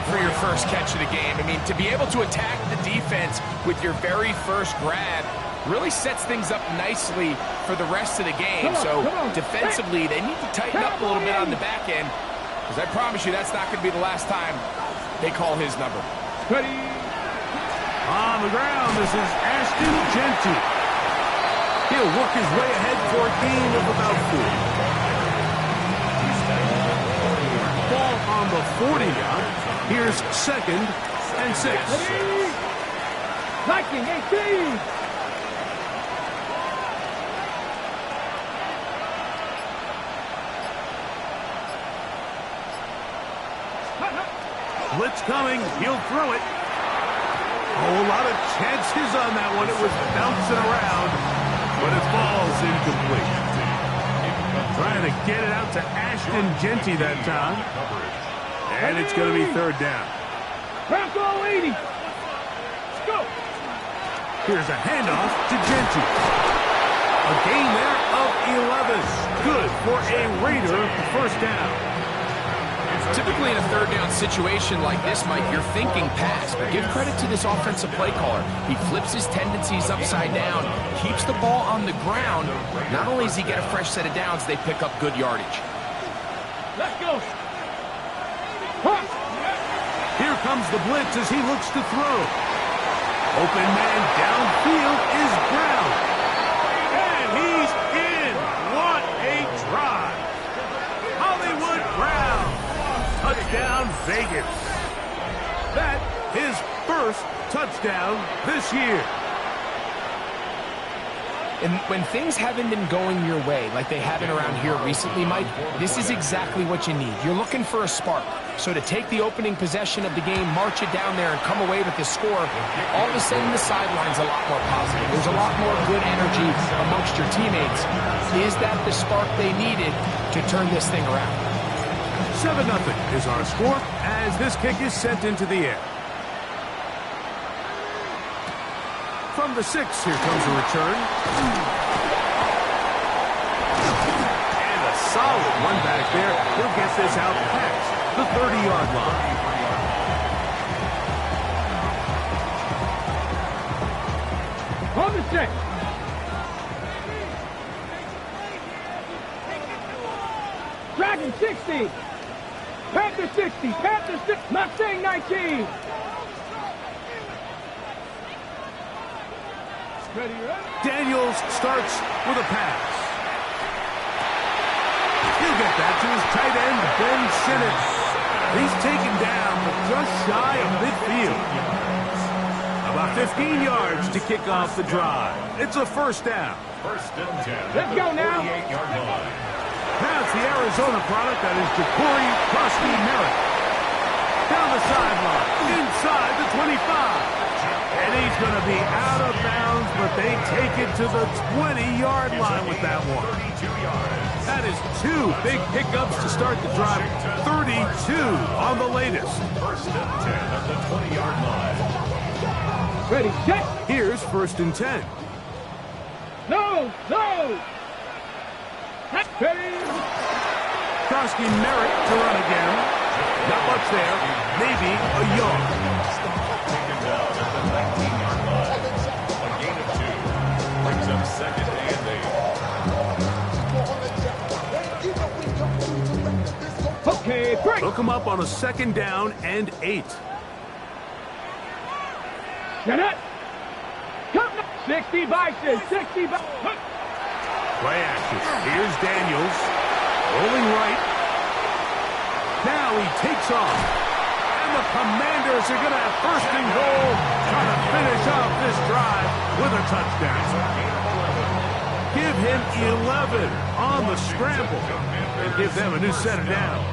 for your first catch of the game. I mean, to be able to attack the defense with your very first grab really sets things up nicely for the rest of the game. So defensively, they need to tighten up a little bit on the back end, because I promise you that's not going to be the last time they call his number. Ready. On the ground, this is Ashton Jeanty. He'll work his way ahead for a gain of about 4. Ball on the 40-yard. Here's 2nd and 6. Viking 18. Blitz coming. He'll throw it. Oh, a lot of chances on that one. It was bouncing around, but it falls incomplete. Trying to get it out to Ashton Jeanty that time. And it's going to be 3rd down. Bronco 80. Let's go. Here's a handoff to Jeanty. A gain there of 11. Good for a Raider first down. Typically in a 3rd down situation like this, Mike, you're thinking pass, but give credit to this offensive play caller. He flips his tendencies upside down, keeps the ball on the ground. Not only does he get a fresh set of downs, they pick up good yardage. Let's go. Here comes the blitz as he looks to throw. Open man downfield is Brown. And he's in. What a drive. Hollywood Brown. Touchdown, Vegas. That his first touchdown this year. And when things haven't been going your way like they haven't around here recently, Mike, this is exactly what you need. You're looking for a spark. So to take the opening possession of the game, march it down there, and come away with the score, all of a sudden the sideline's a lot more positive. There's a lot more good energy amongst your teammates. Is that the spark they needed to turn this thing around? 7-0 is our score as this kick is sent into the air. From the 6, here comes a return. And a solid one back there. He'll get this out past the 30-yard line. On the 6. Dragon 60. Panther 60. Panther 6. Mustang 19. Daniels starts with a pass. He'll get that to his tight end, Ben Simmons. He's taken down, but just shy of midfield. About 15 yards to kick off the drive. It's a first down. First and 10. Let's go now. Now it's the Arizona product that is Ja'Cory Merritt. Down the sideline, inside the 25. And he's going to be out of bounds, but they take it to the 20-yard line with that one. That is 2 big pickups to start the drive. 32 on the latest. First and 10 at the 20-yard line. Ready, set. Here's 1st and 10. No, no. Ready. Krosky Merritt to run again. Not much there. Maybe a yard. Taken down at the 19-yard line. A gain of 2. Brings up 2nd and 8. Okay, break. Look him up on a 2nd down and 8. Get it. Come on. 60 Bison. 60 Bison. Play action. Here's Daniels. Rolling right. Now he takes off. And the Commanders are going to have 1st and goal. Trying to finish off this drive with a touchdown. Give him 11 on the scramble. And give them a new set of downs.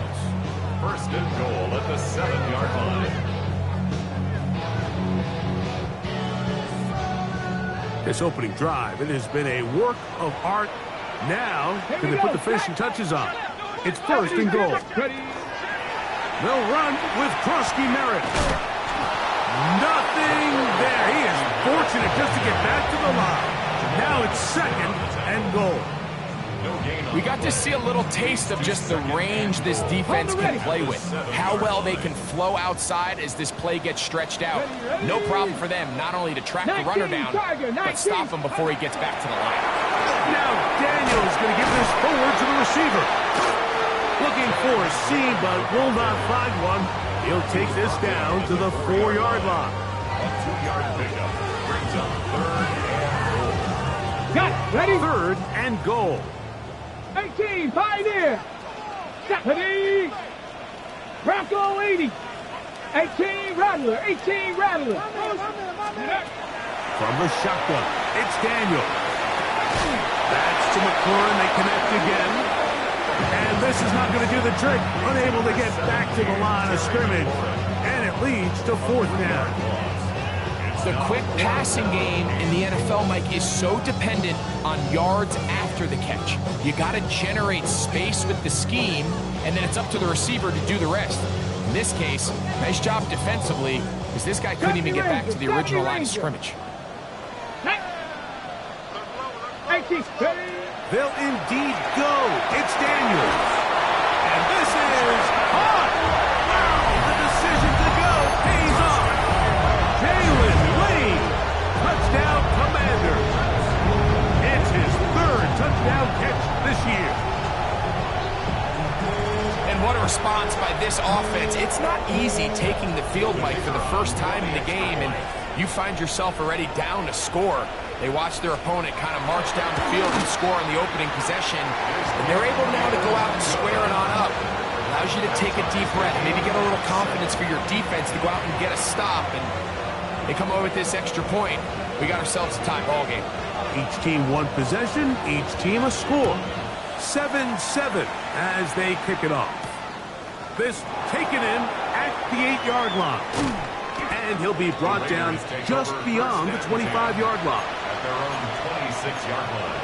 First and goal at the 7-yard line. This opening drive, it has been a work of art. Now, can they put the finishing touches on? It's 1st and goal. They'll run with Krosky Merritt. Nothing there. He is fortunate just to get back to the line. Now it's 2nd and goal. We got to see a little taste of just the range this defense can play with. How well they can flow outside as this play gets stretched out. No problem for them not only to track the runner down, but stop him before he gets back to the line. Now Daniel's going to give this forward to the receiver. Looking for a seam, but will not find one. He'll take this down to the 4-yard line. A 2-yard pickup brings up 3rd and goal. Got it. Ready? 3rd and goal. 18, Pioneer. Ready? Bronco 80. 18, Rattler. 18, Rattler. From the shotgun, it's Daniel. That's to McLaurin. They connect again. And this is not going to do the trick. Unable to get back to the line of scrimmage. And it leads to 4th down. The quick passing game in the NFL, Mike, is so dependent on yards after the catch. You got to generate space with the scheme, and then it's up to the receiver to do the rest. In this case, nice job defensively, because this guy couldn't even get back to the original line of scrimmage. 18, ready? They'll indeed go. It's Daniels. And this is hot. Wow, the decision to go pays off. Jalen Lane, touchdown Commander. It's his 3rd touchdown catch this year. And what a response by this offense. It's not easy taking the field, Mike, for the first time in the game, and you find yourself already down to score. They watch their opponent kind of march down the field and score on the opening possession, and they're able now to go out and square it on up. Allows you to take a deep breath, maybe get a little confidence for your defense to go out and get a stop, and they come away with this extra point. We got ourselves a tie ball game. Each team one possession, each team a score. 7-7 as they kick it off. This taken in at the 8-yard line. And he'll be brought down just beyond the 25-yard line. At their own 26-yard line.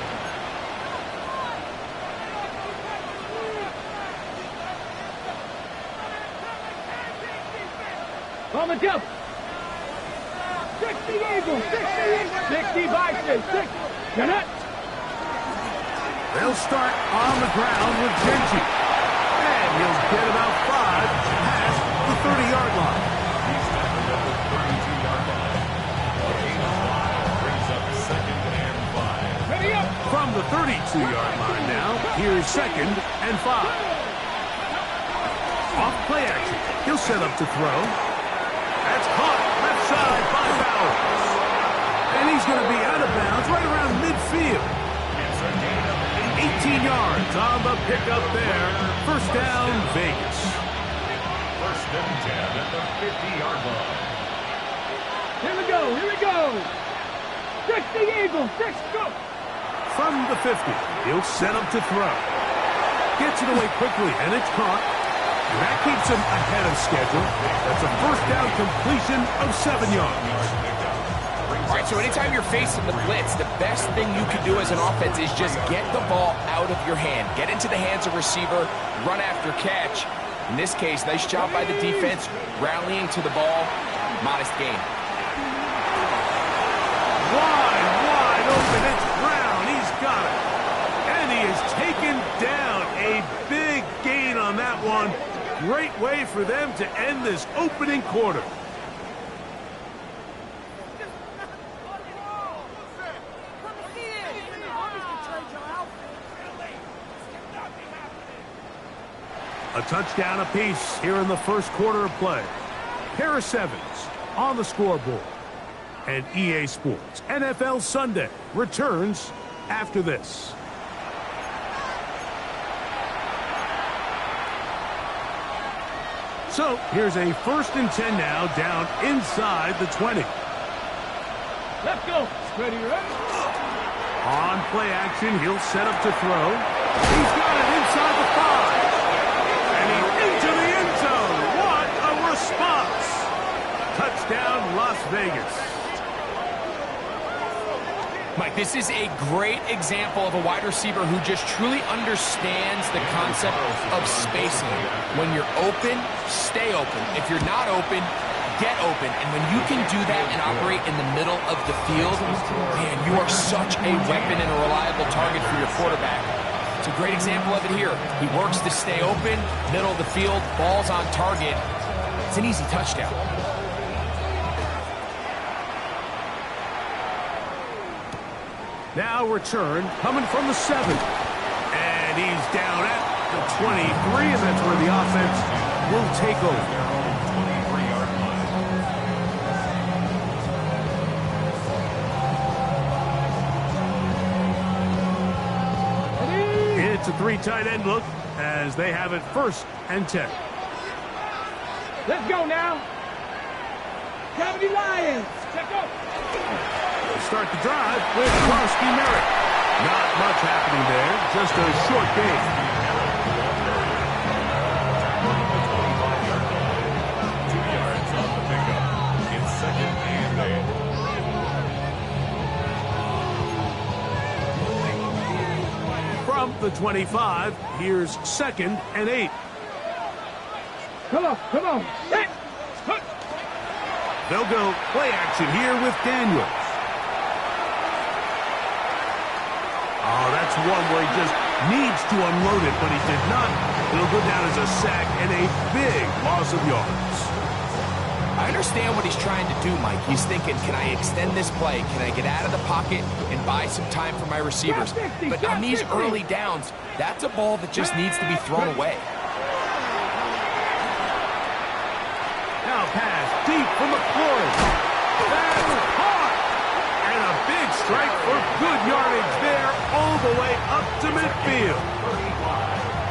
On the jump. 60 Eagles. 60 Bison. 60. Get it. They'll start on the ground with Genji. And he'll get about 5 past the 30-yard line. He's tackled at the 32-yard line. A gain of 5 brings up 2nd and 5. Ready up. From the 32-yard line now, here's 2nd and 5. Off play action. He'll set up to throw. That's caught left side by Bowers. And he's going to be out of bounds right around midfield. It's a gain of 18 yards on the pickup there. First down, Vegas. 1st and 10 at the 50-yard line. Here we go. Here we go. 60 Eagles. 6 go. From the 50, he'll set up to throw. Gets it away quickly, and it's caught. And that keeps him ahead of schedule. That's a first down completion of 7 yards. All right, so anytime you're facing the blitz, the best thing you can do as an offense is just get the ball out of your hand. Get into the hands of receiver, run after catch. In this case, nice job by the defense, rallying to the ball. Modest gain. Wide open. It's Brown. He's got it. And he is taken down. A big gain on that one. Great way for them to end this opening quarter. A touchdown apiece here in the first quarter of play. Harris Evans on the scoreboard. And EA Sports NFL Sunday returns after this. So here's a 1st and 10 now down inside the 20. Let's go. Ready, ready. On play action, he'll set up to throw. He's got it inside the 5. And he's into the end zone. What a response. Touchdown, Las Vegas. Mike, this is a great example of a wide receiver who just truly understands the concept of spacing. When you're open, stay open. If you're not open, get open. And when you can do that and operate in the middle of the field, man, you are such a weapon and a reliable target for your quarterback. It's a great example of it here. He works to stay open, middle of the field, ball's on target. It's an easy touchdown. Now return coming from the 7. And he's down at the 23, and that's where the offense will take over. 23-yard line. It's a 3 tight end look as they have it 1st and 10. Let's go now. Cavity Lions. Check out. Start the drive with Krosky Merritt. Not much happening there, just a short gain. The 25-yard line. 2 yards on the pickup. It's 2nd and 8. From the 25, here's 2nd and 8. Come on, come on. Set. They'll go play action here with Daniels. Oh, that's one where he just needs to unload it, but he did not. It'll go down as a sack and a big loss of yards. I understand what he's trying to do, Mike. He's thinking, can I extend this play? Can I get out of the pocket and buy some time for my receivers? But on these early downs, that's a ball that just needs to be thrown away. Now pass deep from McLaurin. That's caught. And a big strike for good yardage there all the way up to midfield.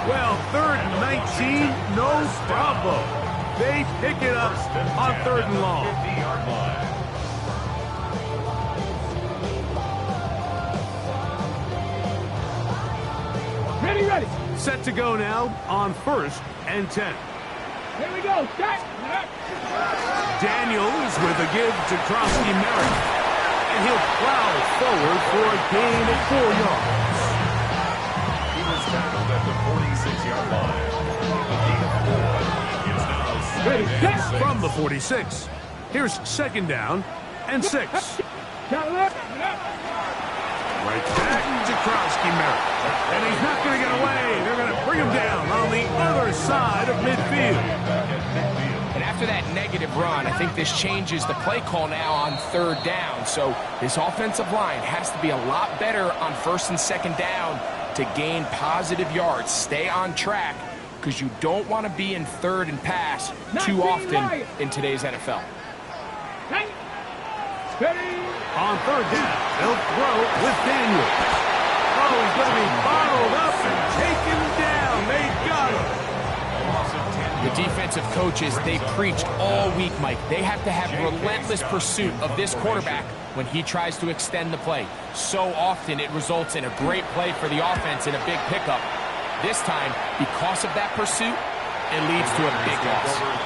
Well, 3rd and 19, no problem. They pick it up on 3rd and long. 50-yard line. Ready, ready. Set to go now on 1st and 10. Here we go. Set. Daniels with a give to Krosky Merritt. And he'll plow forward for a gain of 4 yards. He was tackled at the 46-yard line. A gain of 4. It's now Ready, 2nd set. and 6. From the 46, here's 2nd down and 6. Count Right back to Krosky Merritt. And he's not going to get away. They're going to bring him down on the other side of midfield. And after that negative run, I think this changes the play call now on 3rd down. So this offensive line has to be a lot better on 1st and 2nd down to gain positive yards. Stay on track because you don't want to be in 3rd and pass too often in today's NFL. Ready. On 3rd down, they'll throw with Daniels. Oh, he's going to be bottled up and taken down. They got him. The defensive coaches, they preached all week, Mike. They have to have relentless pursuit of this quarterback when he tries to extend the play. So often it results in a great play for the offense and a big pickup. This time, because of that pursuit, it leads to a big loss.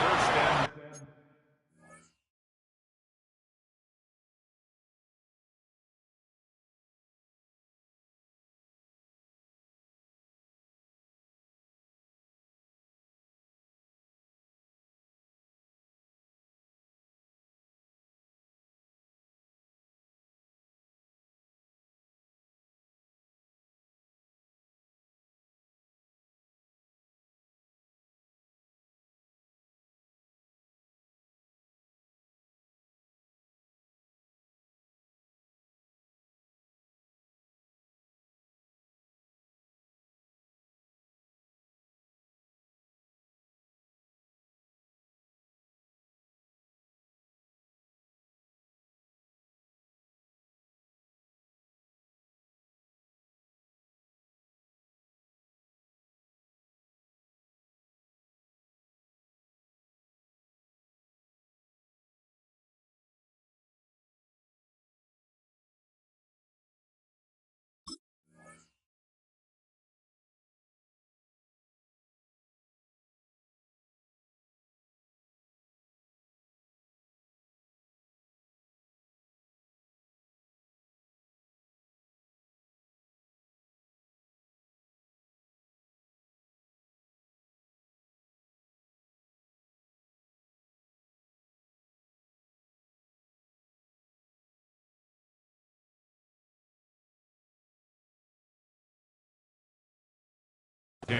10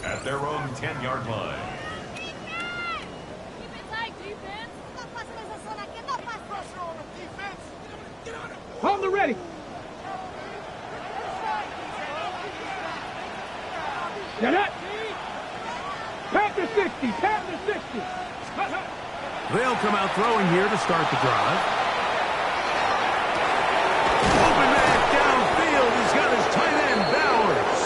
at their own 10-yard line. Hold the ready. Get it. Panther 60. Panther 60. They'll come out throwing here to start the drive. Open man downfield. He's got his tight end, Bowers.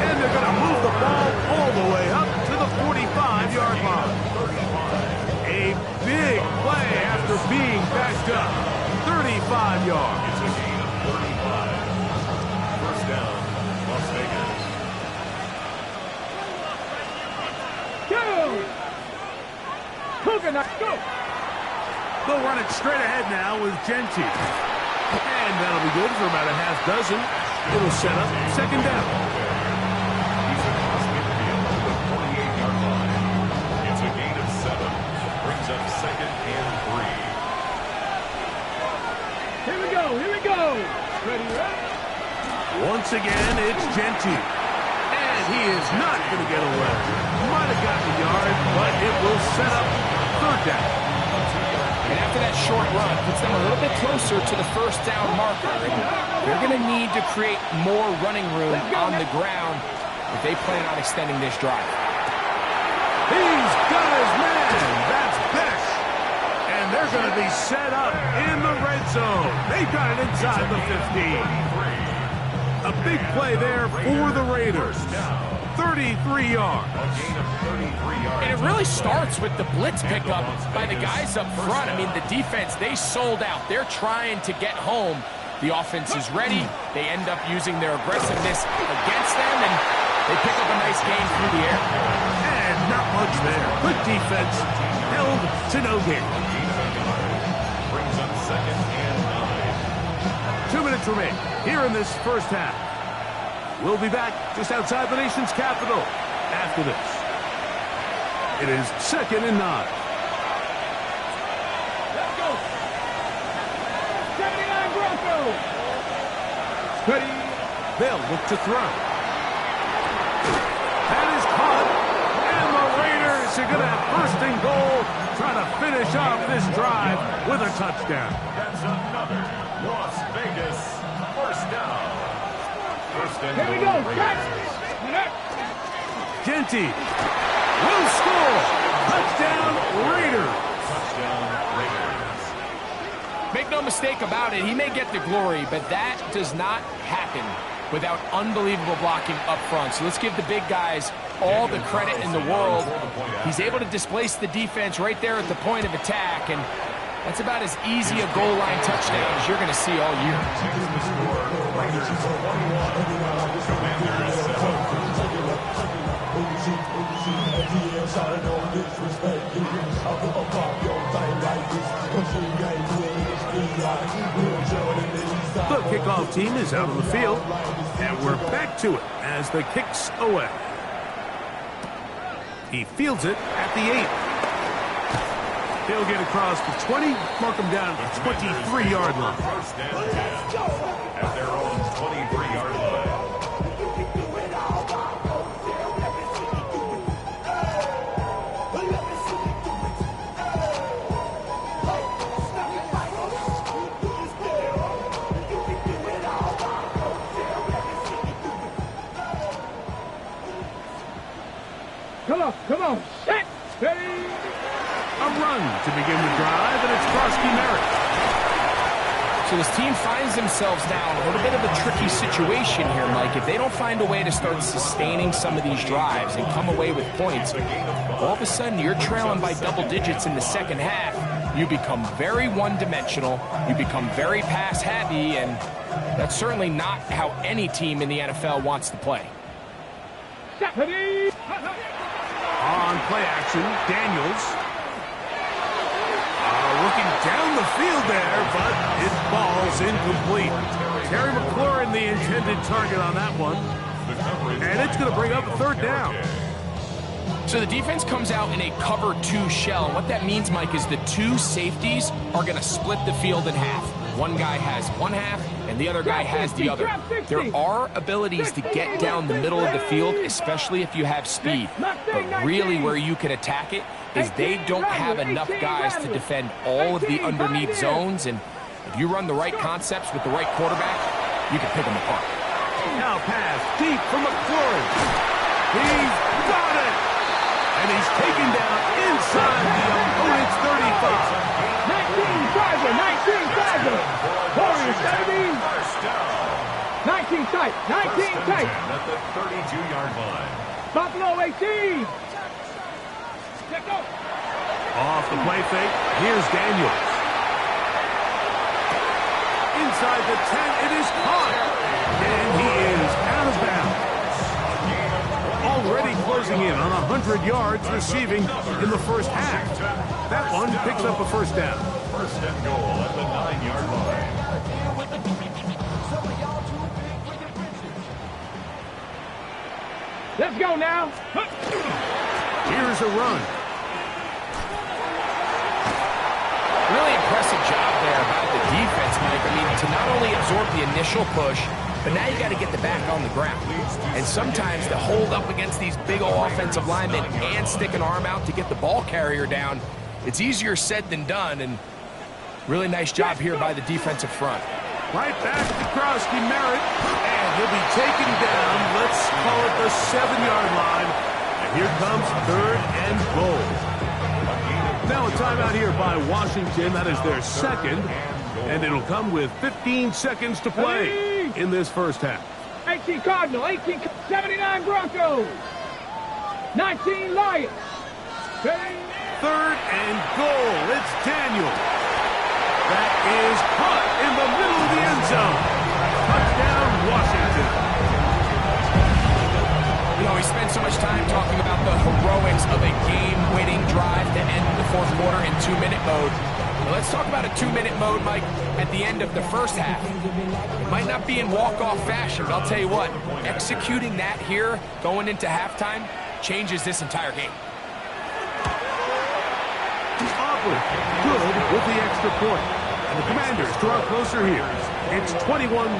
And they're going to move the ball all the way up to the 45-yard line. A big play after being backed up. 35 yards. It's a gain of 35. First down, Las Vegas. Go. Cougar, now go. They'll run it straight ahead now with Genty. And that'll be good for about a half dozen. It'll set up second down. He's across midfield to the 48-yard line. It's a gain of 7. Brings up second and 3. Here we go. Here we go. Ready, ready. Once again, it's Genty. And he is not going to get away. Might have gotten a yard, but it will set up third down. And after that short run, puts them a little bit closer to the first down marker. And they're going to need to create more running room on the ground if they plan on extending this drive. He's got his man. That's Besh. And they're going to be set up in the red zone. They've got it inside the 15. A big play there for the Raiders. 33 yards. A gain of 33 yards. And it really starts with the blitz pickup by the guys up front. I mean, the defense, they sold out. They're trying to get home. The offense is ready. They end up using their aggressiveness against them, and they pick up a nice gain through the air. And not much there. Good defense. Held to no gain. Brings up second and 9. 2 minutes remain here in this first half. We'll be back just outside the nation's capital after this. It is second and 9. Let's go. 79 Broncos. Ready. They'll look to throw. That is caught. And the Raiders are going to have first and goal, trying to finish off this drive with a touchdown. That's another Las Vegas first down. First and Here we goal, go. Raiders. Genty will score. Touchdown, Raiders. Touchdown, Raiders. Make no mistake about it, he may get the glory, but that does not happen without unbelievable blocking up front. So let's give the big guys all the credit in the world. He's able to displace the defense right there at the point of attack, and that's about as easy a goal line touchdown as you're going to see all year. Takes the score. Raiders 21. Commanders 7. The kickoff team is out on the field, and we're back to it as the kick's away. He fields it at the 8. He'll get across the 20, mark him down at the 23-yard line. First and 10 at their own 23-yard line. Come on. Set. Ready. A run to begin the drive, and it's Krosky Merritt. So this team finds themselves now in a little bit of a tricky situation here, Mike. If they don't find a way to start sustaining some of these drives and come away with points, all of a sudden you're trailing by double digits in the second half. You become very one-dimensional. You become very pass-heavy, and that's certainly not how any team in the NFL wants to play. Set. Ready. On play action, Daniels. Looking down the field there, but it falls incomplete. Terry McLaurin, the intended target on that one. And it's going to bring up a third down. So the defense comes out in a cover 2 shell. What that means, Mike, is the 2 safeties are going to split the field in half. One guy has one half, and the other guy has the other. There are abilities to get down the middle of the field, especially if you have speed. But really where you can attack it is they don't have enough guys to defend all of the underneath zones, and if you run the right concepts with the right quarterback, you can pick them apart. Now pass deep from McClory. He's got it! And he's taken down inside the opponent's 35. 19-5. Warriors 17. 19 tight. 19 tight. At the 32-yard line. Buffalo 18. Check go. Off the play fake, here's Daniels. Inside the 10, it is caught. And he is out of bounds. Already closing in on 100 yards receiving in the first half. That one picks up a first down. First and goal at the 9-yard line. Let's go now. Here's a run. Really impressive job there by the defense, Mike. I mean, to not only absorb the initial push, but now you got to get the back on the ground. And sometimes to hold up against these big old offensive linemen and stick an arm out to get the ball carrier down, it's easier said than done. And really nice job here by the defensive front. Right back to Krosky Merritt. And he'll be taken down. Let's call it the 7-yard line. And here comes 3rd and goal. Now a timeout here by Washington. That is their second. And it'll come with 15 seconds to play in this first half. 18 Cardinal, 79 Broncos, 19 Lions. 3rd and goal. It's Daniel. That is caught in the middle of the end zone. Touchdown, Washington. You know, we spend so much time talking about the heroics of a game-winning drive to end the fourth quarter in 2-minute mode. Well, let's talk about a 2-minute mode, Mike, at the end of the first half. It might not be in walk-off fashion, but I'll tell you what, executing that here going into halftime changes this entire game. Aubrey, good with the extra point. And the Commanders draw closer here. It's 21-14.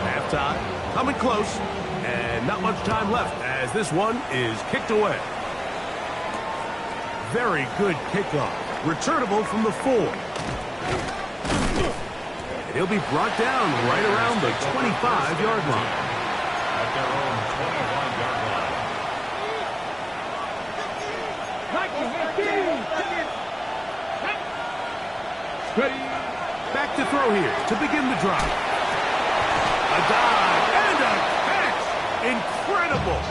Halftime, coming close, and not much time left as this one is kicked away. Very good kickoff. Returnable from the 4. And he'll be brought down right around the 25-yard line. At their own 25-yard line. Ready. Back to throw here to begin the drive. A dive and a catch. Incredible.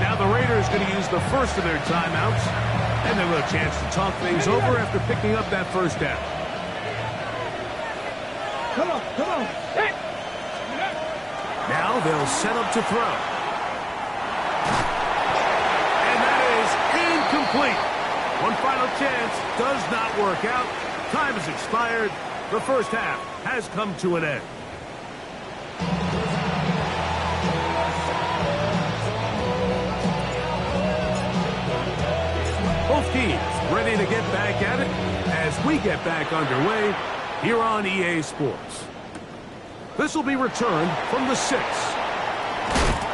Now the Raiders going to use the first of their timeouts, and they'll have a chance to talk things over after picking up that first down. Come on. Hey. Now they'll set up to throw. And that is incomplete. One final chance does not work out. Time has expired. The first half has come to an end. Both teams ready to get back at it as we get back underway here on EA Sports. This will be returned from the 6.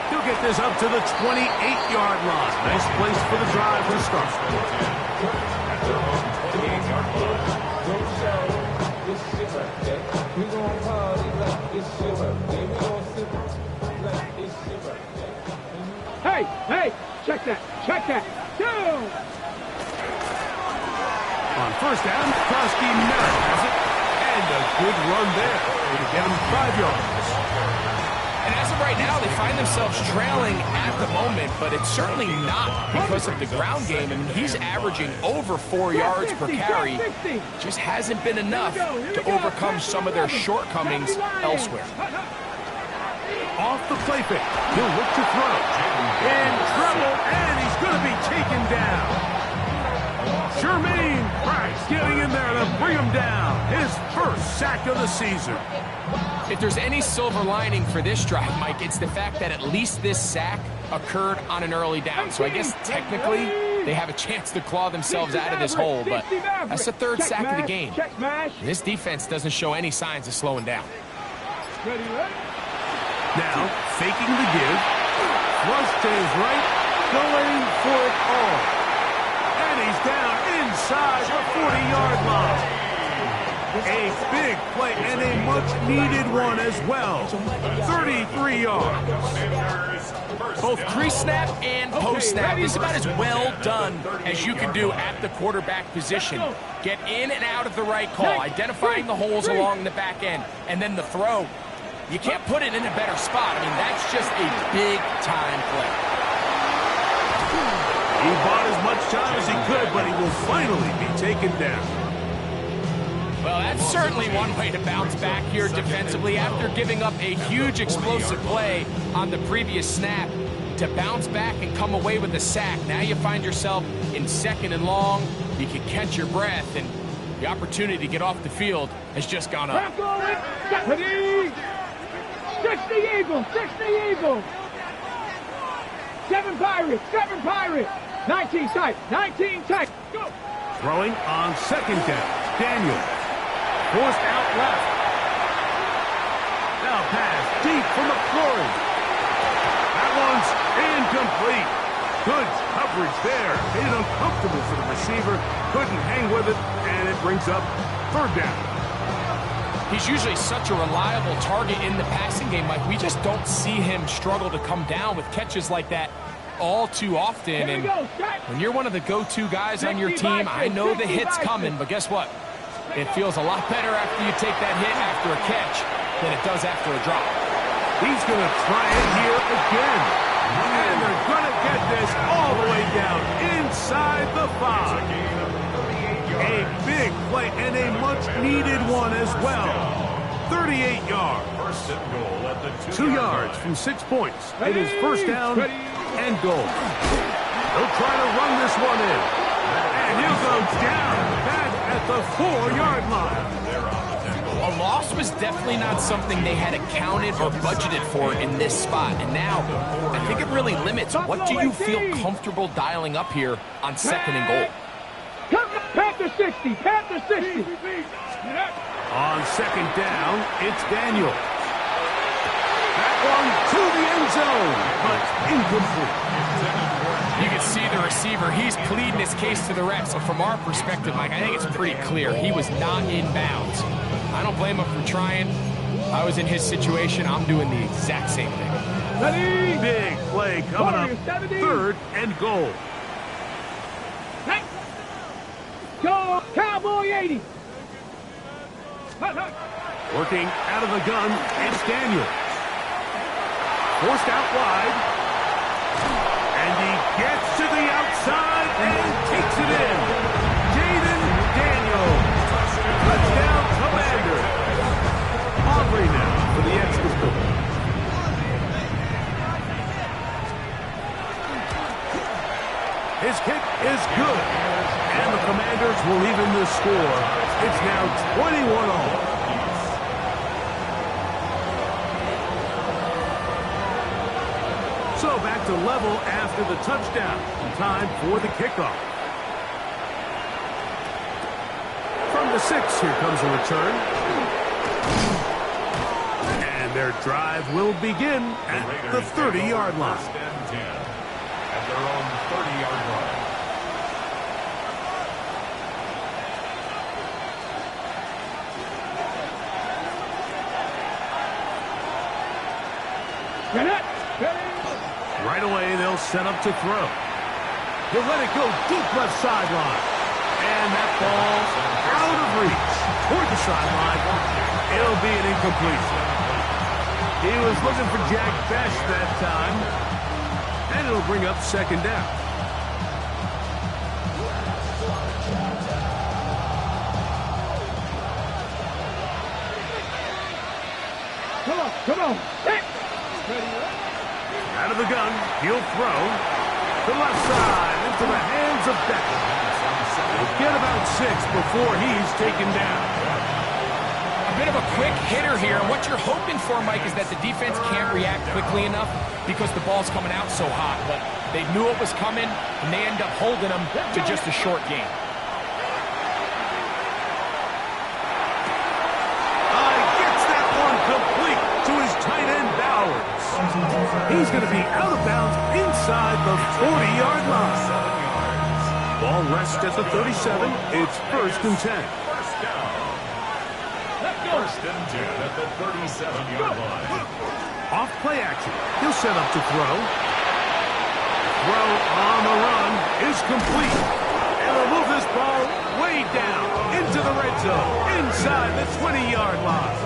He'll get this up to the 28-yard line. Nice place for the drive to start. At their own 28-yard line. Hey, check that. Down. On first down, Krosky Merritt has it. And a good run there. It'll get him 5 yards. And as of right now, they find themselves trailing at the moment, but it's certainly not because of the ground game. I mean, he's averaging over 4 yards per carry. Just hasn't been enough to overcome some of their shortcomings elsewhere. Off the play fake. He'll look to throw. In trouble, and he's going to be taken down. Jermaine Price getting in there to bring him down. His first sack of the season. If there's any silver lining for this drive, Mike, it's the fact that at least this sack occurred on an early down. So I guess technically they have a chance to claw themselves out of this hole, but that's the third sack of the game. And this defense doesn't show any signs of slowing down. Now, faking the give. Thrust to his right, going for it all. And he's down inside the 40-yard line. A big play and a much-needed one as well. 33 yards. Both pre-snap and post-snap, this is about as well done as you can do at the quarterback position. Get in and out of the right call, identifying the holes along the back end, and then the throw. You can't put it in a better spot. I mean, that's just a big-time play. He bought as much time as he could, but he will finally be taken down. Well, that's certainly one way to bounce back here defensively after giving up a huge explosive play on the previous snap. To bounce back and come away with a sack. Now you find yourself in 2nd and long. You can catch your breath, and the opportunity to get off the field has just gone up. 60 Eagles, 60 Eagles. 7 Pirates, 7 Pirates. 19 tight, 19 tight. Go. Throwing on 2nd down. Daniel. Forced out left. Now pass deep for McClory. That one's incomplete. Good coverage there. Made it uncomfortable for the receiver. Couldn't hang with it, and it brings up 3rd down. He's usually such a reliable target in the passing game, Mike. We just don't see him struggle to come down with catches like that all too often. And when you're one of the go-to guys on your team, I know the hit's coming, but guess what? It feels a lot better after you take that hit after a catch than it does after a drop. He's going to try it here again. And they're going to get this all the way down inside the 5. A big play and a much-needed one as well. 38 yards. 2 yards from 6 points. It is 1st down and goal. He'll try to run this one in. And he'll go down back at the 4-yard line. A loss was definitely not something they had accounted or budgeted for in this spot. And now, I think it really limits what do you feel comfortable dialing up here on 2nd and goal. Panther 60, Panther 60. On 2nd down, it's Daniel. That one to the end zone, but incomplete. You can see the receiver. He's pleading his case to the ref. So from our perspective, Mike, I think it's pretty clear. He was not in bounds. I don't blame him for trying. If I was in his situation, I'm doing the exact same thing. Big play coming up. 3rd and goal. Go, Cowboy 80. Working out of the gun, it's Daniel. Forced out wide. And he gets to the outside and takes it in. Jaden Daniel. Touchdown, Commander. Aubrey now for the extra point. His kick is good. And the Commanders will even the score. It's now 21-all. So back to level after the touchdown. Time for the kickoff. From the 6, here comes a return. And their drive will begin at the 30-yard line. At their own 30-yard line. Right away, they'll set up to throw. He'll let it go deep left sideline. And that ball out of reach toward the sideline. It'll be an incompletion. He was looking for Jack Best that time. And it'll bring up 2nd down. Come on. Out of the gun, he'll throw to the left side into the hands of Beckham. He'll get about 6 before he's taken down. bit of a quick hitter here. And what you're hoping for, Mike, is that the defense can't react quickly enough because the ball's coming out so hot. But they knew it was coming, and they end up holding them to just a short game. Gets that one complete to his tight end, Bowers. He's going to be out of bounds inside the 40-yard line. Ball rests at the 37. It's 1st and 10. First and 10 at the 37-yard line. Off play action. He'll set up to throw. Throw on the run is complete. And they'll move this ball way down into the red zone, inside the 20-yard line.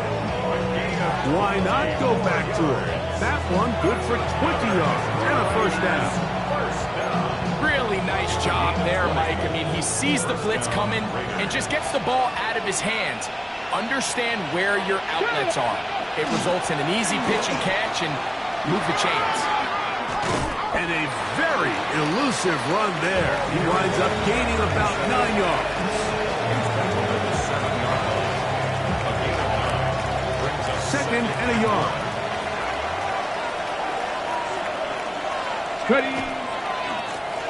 Why not go back to it? That one good for 20 yards and a 1st down. Really nice job there, Mike. I mean, he sees the blitz coming and just gets the ball out of his hands. Understand where your outlets are. It results in an easy pitch and catch and move the chains. And a very elusive run there. He winds up gaining about 9 yards. 2nd and a yard. Ready.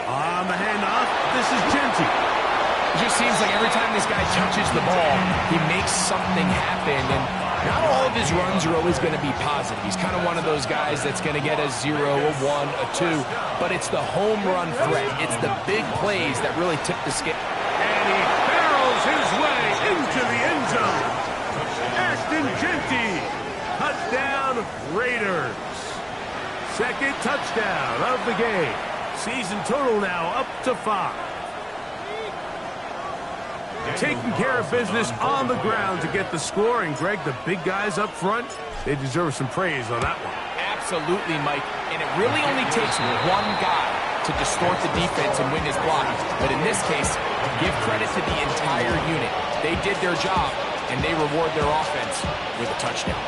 On the handoff, this is Genty. It just seems like every time this guy touches the ball, he makes something happen. And not all of his runs are always going to be positive. He's kind of one of those guys that's going to get a 0, a 1, a 2. But it's the home run threat. It's the big plays that really tip the scale. And he barrels his way into the end zone. Ashton Genty. Touchdown, Raiders. 2nd touchdown of the game. Season total now up to 5. Taking care of business on the ground to get the score. And, Greg, the big guys up front, they deserve some praise on that one. Absolutely, Mike. And it really only takes one guy to distort the defense and win his block. But in this case, give credit to the entire unit. They did their job, and they reward their offense with a touchdown.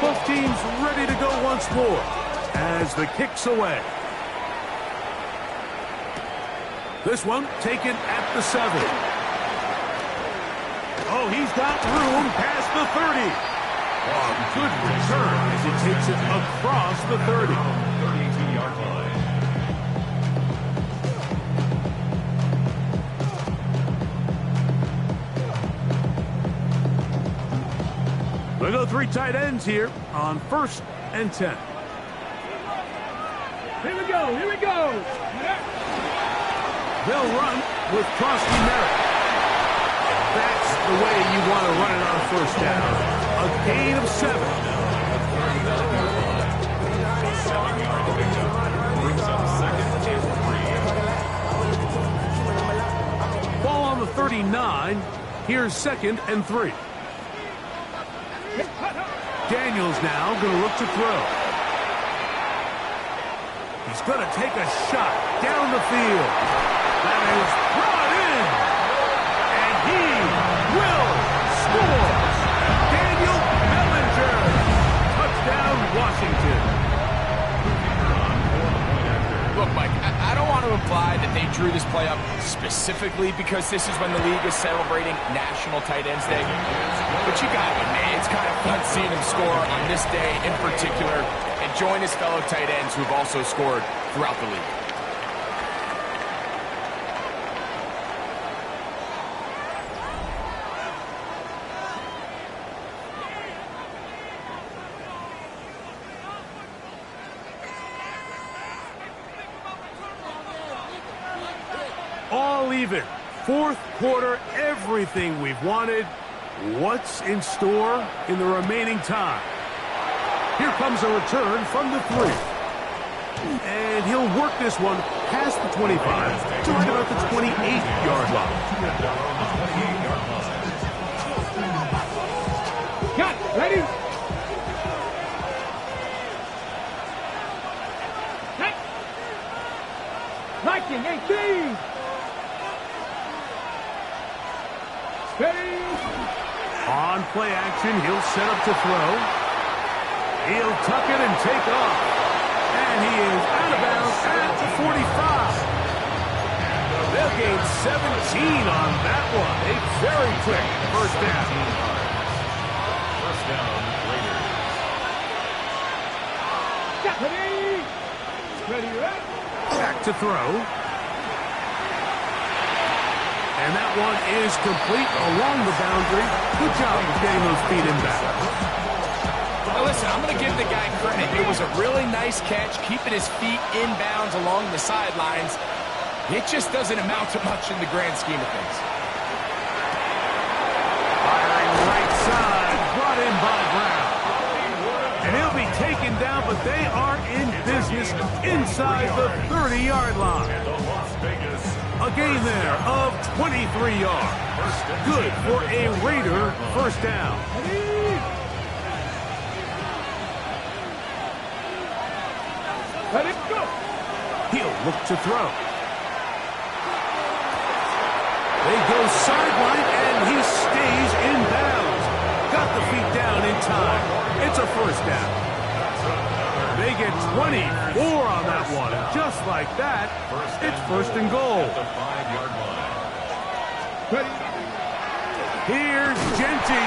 Both teams ready to go once more as the kick's away. This one taken at the 7. Oh, he's got room past the 30. Oh, good return as he takes it across the 30. 32-yard line. We'll go 3 tight ends here on 1st and 10. Here we go. Here we go. They'll run with Crosby Merritt. That's the way you want to run it on 1st down. A gain of 7. 7-yard pickup brings up 2nd and 3. Ball on the 39. Here's 2nd and 3. Daniels now going to look to throw. He's going to take a shot down the field. That is brought in. And he will score. Daniel Bellinger. Touchdown, Washington. Look, Mike, I don't want to imply that they drew this play up specifically because this is when the league is celebrating National Tight Ends Day. But you got it, man. It's kind of fun seeing him score on this day in particular and join his fellow tight ends who've also scored throughout the league. All even. 4th quarter, everything we've wanted. What's in store in the remaining time? Here comes a return from the 3. And he'll work this one past the 25 to right about the 28-yard line. Cut. Ready. Cut. Liking 18. Steady. On play action, he'll set up to throw. He'll tuck it and take off. And he is out of bounds at the 45. They'll gain 17 on that one. A very quick first down. First down, Raiders. Ready? Ready, ready? Back to throw. And that one is complete along the boundary. Good job of getting those feet in back. Now listen, I'm going to give the guy credit. It was a really nice catch, keeping his feet inbounds along the sidelines. It just doesn't amount to much in the grand scheme of things. Firing right side, brought in by Brown. And he'll be taken down, but they are in business inside the 30-yard line. And the Las Vegas A gain there of 23 yards. Good for a Raider first down. Ready, go! He'll look to throw. They go sideline, and he stays in bounds. Got the feet down in time. It's a first down. They get 24 on that one. Just like that, it's first and goal. at the 5-yard line. Ready? Here's Genty.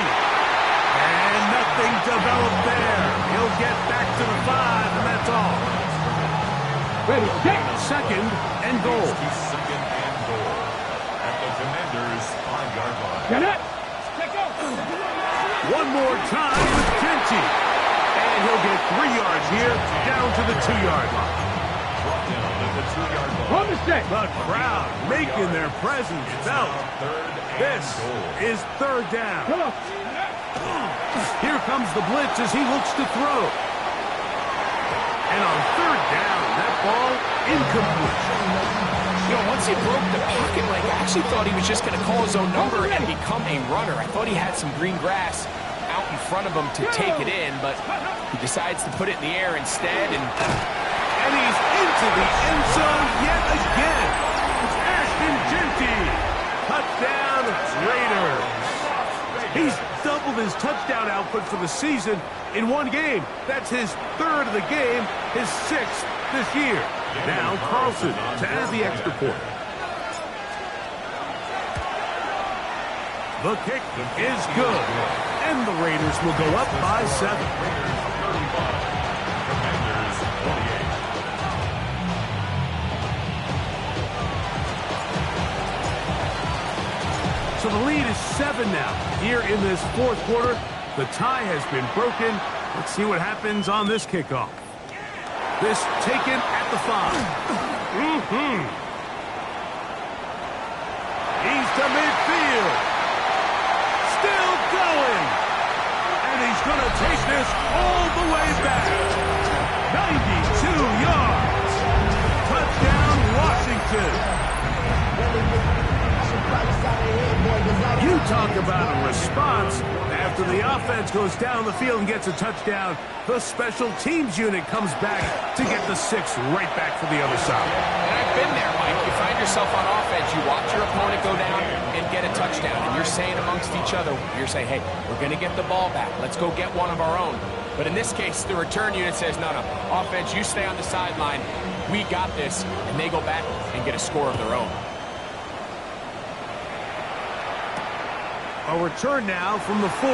And nothing developed there. He'll get back to the 5, and that's all. Ready, get! Second and goal. He's second and goal at the Commanders' 5-yard line. Get it! Let go! One more time with Genty. And he'll get 3 yards here, down to the 2-yard line. Brought down at the 2-yard line. One mistake! The crowd making their presence felt. Third and This goal. is third down. Come on! Here comes the blitz as he looks to throw. And on third down, that ball incomplete. You know, once he broke the pocket leg, I actually thought he was just going to call his own number and become a runner. I thought he had some green grass out in front of him to take it in, but he decides to put it in the air instead. And he's into the end zone yet again. Ashton Genty. Touchdown, Raiders. He's doubled his touchdown output for the season in one game. That's his third of the game, his 6th this year. Now Carlson to add the extra point. The kick is good. And the Raiders will go up by 7. Raiders 35, Commanders 28. So the lead is 7 now. Here in this fourth quarter, the tie has been broken. Let's see what happens on this kickoff. This taken at the 5. He's to midfield. Still going. And he's going to take this all the way back. 92 yards. Touchdown, Washington. You talk about a response. After the offense goes down the field and gets a touchdown, the special teams unit comes back to get the 6 right back for the other side. And I've been there, Mike. You find yourself on offense, you watch your opponent go down and get a touchdown, and you're saying amongst each other, you're saying, hey, we're going to get the ball back. Let's go get one of our own. But in this case, the return unit says, no, offense, you stay on the sideline. We got this. And they go back and get a score of their own. A return now from the 4.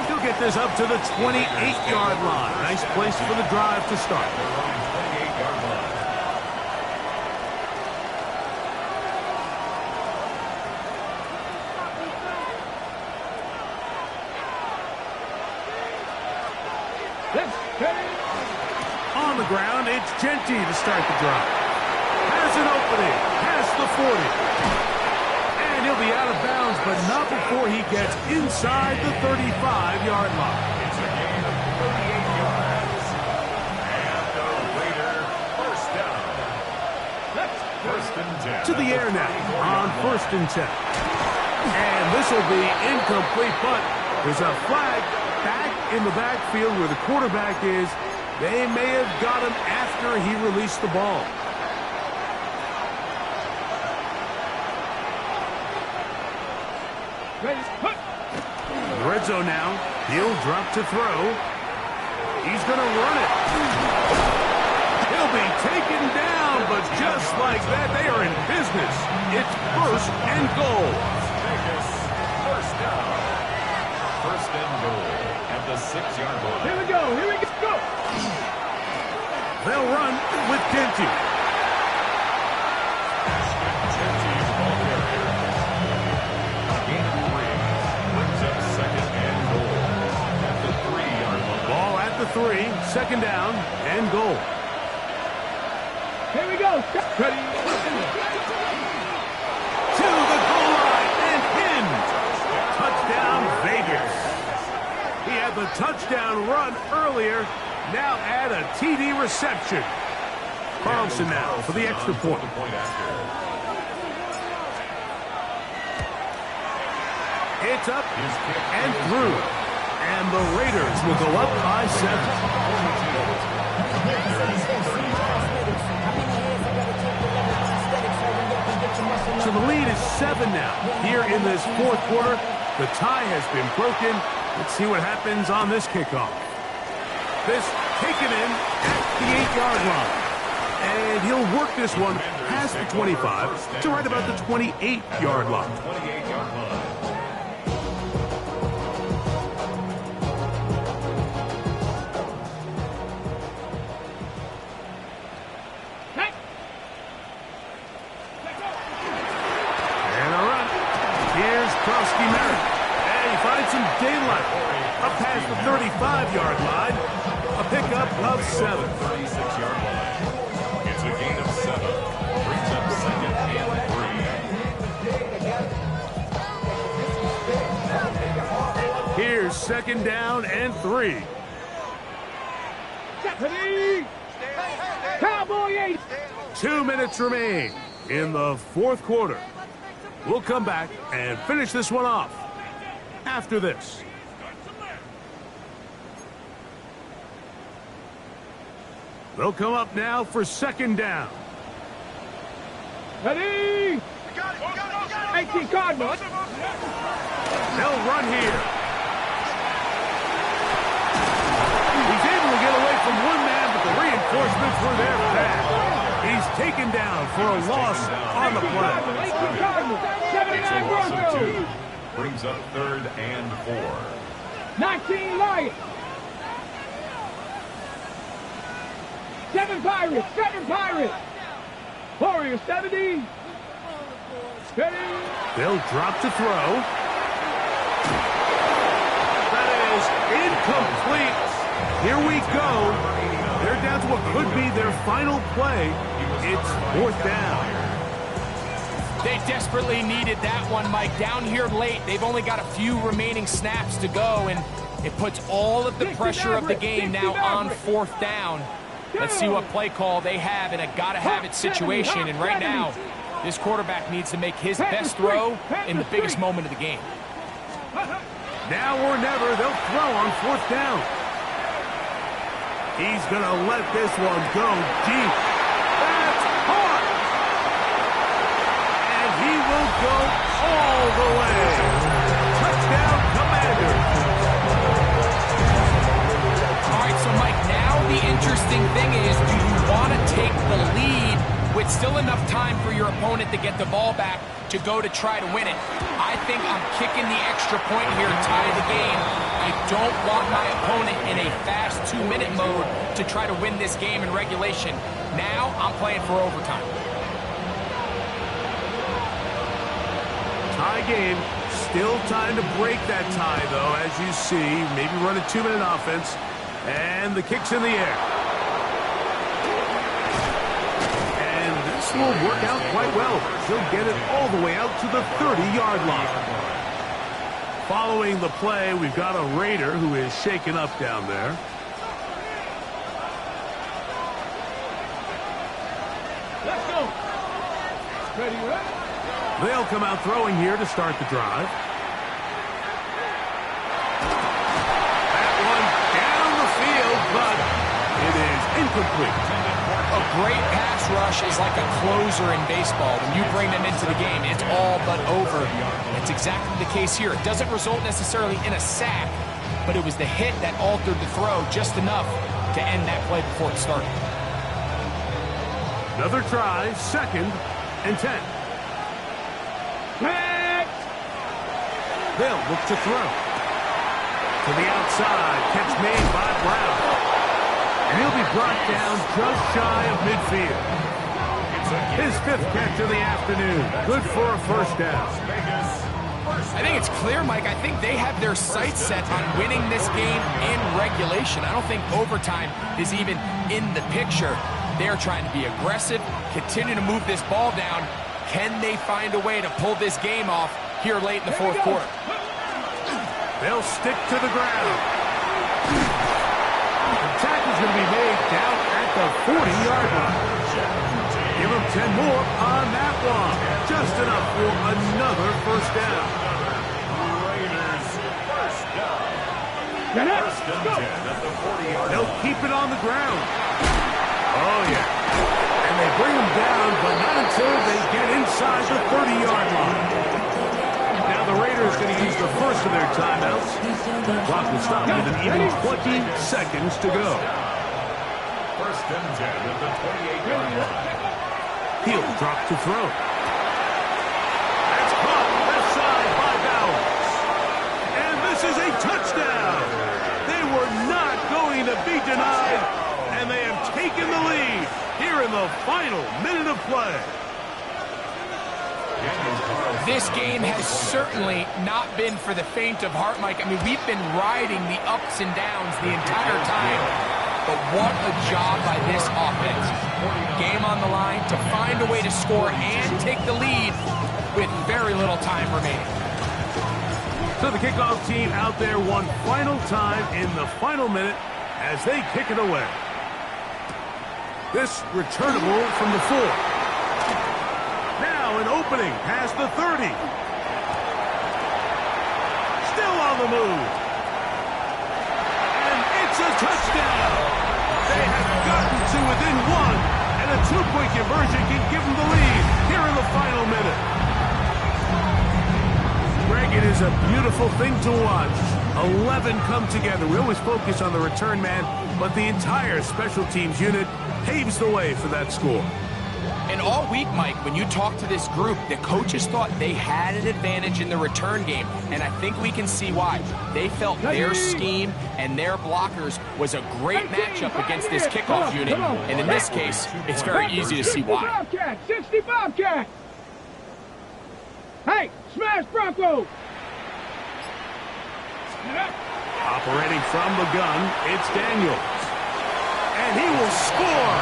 He'll get this up to the 28-yard line. Nice place for the drive to start. 28-yard line. On the ground, it's Genty to start the drive. Has an opening. Past the 40. He'll be out of bounds, but not before he gets inside the 35-yard line. It's a gain of 38 yards. And the Raider first down. First and 10. To the air now on first and 10. And this will be incomplete, but there's a flag back in the backfield where the quarterback is. They may have got him after he released the ball. Red zone now. He'll drop to throw. He's going to run it. He'll He'll be taken down, but just like that, they are in business. It's first and goal. Vegas, first down. First and goal at the 6-yard line. Here we go. Here we go. They'll run with Kenty. Kenty's ball carrier. A gain of 3 brings up second and goal at the 3-yard line. Ball at the 3, second down and goal. Here we go. Ready. To the goal line and in. Touchdown, Vegas. He had the touchdown run earlier. Now add a TD reception. Carlson now for the extra point. It's up and through. And the Raiders will go up by 7. So the lead is 7 now. Here in this fourth quarter, the tie has been broken. Let's see what happens on this kickoff. This taken in at the 8-yard line. And he'll work this one past the 25 to right about the 28-yard line. 28-yard line. Daylight up past the 35-yard line. A pickup of 7. 36-yard line. It's a gain of 7. Brings up second and 3. Here's second down and 3. Ready. Cowboy 8. 2 minutes remain in the fourth quarter. We'll come back and finish this one off after this. They'll come up now for second down. Ready. 18 Cardinals. They'll run here. He's able to get away from one man, but the reinforcements were there fast. He's taken down for a loss on the play. 18 Cardinals. 79 Broncos. Brings up third and 4. 19 Lions. 7 Pirates. 7 Pirates. Warriors 70. Ready. They'll drop to throw. That is incomplete. Here we go. They're down to what could be their final play. It's fourth down. They desperately needed that one, Mike. Down here late, they've only got a few remaining snaps to go, and it puts all of the pressure of the game now on fourth down. Let's see what play call they have in a gotta-have-it situation, and right now, this quarterback needs to make his best throw in the biggest moment of the game. Now or never, they'll throw on fourth down. He's going to let this one go deep. That's hard. And he will go all the way. Touchdown, Commanders. All right, so Mike, now the interesting thing is, do you want to take the lead with still enough time for your opponent to get the ball back to go to try to win it? I think I'm kicking the extra point here to tie the game. I don't want my opponent in a fast 2-minute mode to try to win this game in regulation. Now I'm playing for overtime. Tie game. Still time to break that tie, though, as you see. Maybe run a 2-minute offense. And the kick's in the air. And this will work out quite well. He'll get it all the way out to the 30-yard line. Following the play, we've got a Raider who is shaken up down there. Let's go. Ready, ready. They'll come out throwing here to start the drive. That one down the field, but it is incomplete. A great pass rush is like a closer in baseball. When you bring them into the game, it's all but over. That's exactly the case here. It doesn't result necessarily in a sack, but it was the hit that altered the throw just enough to end that play before it started. Another try, 2nd and 10. They'll look to throw. To the outside, catch made by Brown. And he'll be brought down just shy of midfield. His 5th catch of the afternoon. Good for a first down. I think it's clear, Mike. I think they have their sights set on winning this game in regulation. I don't think overtime is even in the picture. They're trying to be aggressive, continue to move this ball down. Can they find a way to pull this game off here late in the 4th quarter? They'll stick to the ground. The tackle's going to be made down at the 40-yard line. Give them 10 more on that one. Just enough for another first down. Raiders, first down. Get up. First and 10 at the 40-yard line. They'll keep it on the ground. Oh, yeah. And they bring them down, but not until they get inside the 30-yard line. Now the Raiders going to use the first of their timeouts. Clock will stop with an even 20 seconds to go. First and 10 at the 28-yard line. He'll drop to throw. That's caught left side by Bowers. And this is a touchdown. They were not going to be denied, and they have taken the lead here in the final minute of play. This game has certainly not been for the faint of heart, Mike. I mean, we've been riding the ups and downs the entire time, but what a job by this offense. Game on the line to find a way to score and take the lead with very little time remaining. So the kickoff team out there one final time in the final minute as they kick it away. This returnable from the 4. Now an opening past the 30. Still on the move. And it's a touchdown. They have gotten to within 1, and a 2-point conversion can give them the lead here in the final minute. Greg, it is a beautiful thing to watch. 11 come together. We always focus on the return man, but the entire special teams unit paves the way for that score. And all week, Mike, when you talk to this group, the coaches thought they had an advantage in the return game, and I think we can see why. They felt their scheme and their blockers was a great matchup against this kickoff unit, and in this case, it's very easy to see why. Bobcat, 60 Bobcat. Hey, smash Bronco. Operating from the gun, it's Daniels. And he will score.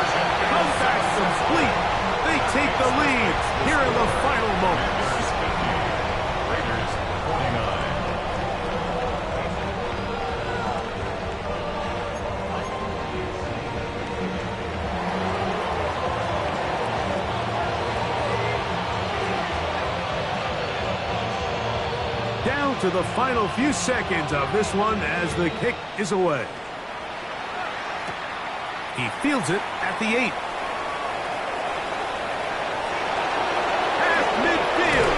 Comeback complete. They take the lead here in the final moments. Raiders, 49. Down to the final few seconds of this one as the kick is away. He fields it at the 8. At midfield.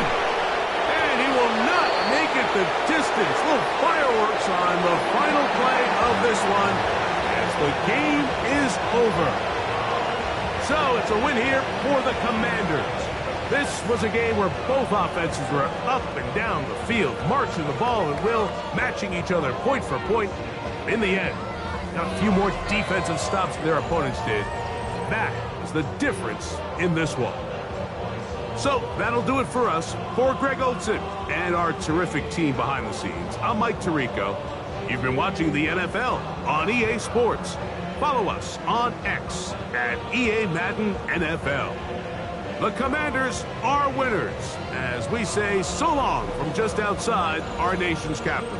And he will not make it the distance. Little fireworks on the final play of this one as the game is over. So it's a win here for the Commanders. This was a game where both offenses were up and down the field, marching the ball at will, matching each other point for point. In the end, got a few more defensive stops than their opponents did. That is the difference in this one. So that'll do it for us. For Greg Olsen and our terrific team behind the scenes, I'm Mike Tirico. You've been watching the NFL on EA Sports. Follow us on X at EA Madden NFL. The Commanders are winners as we say so long from just outside our nation's capital.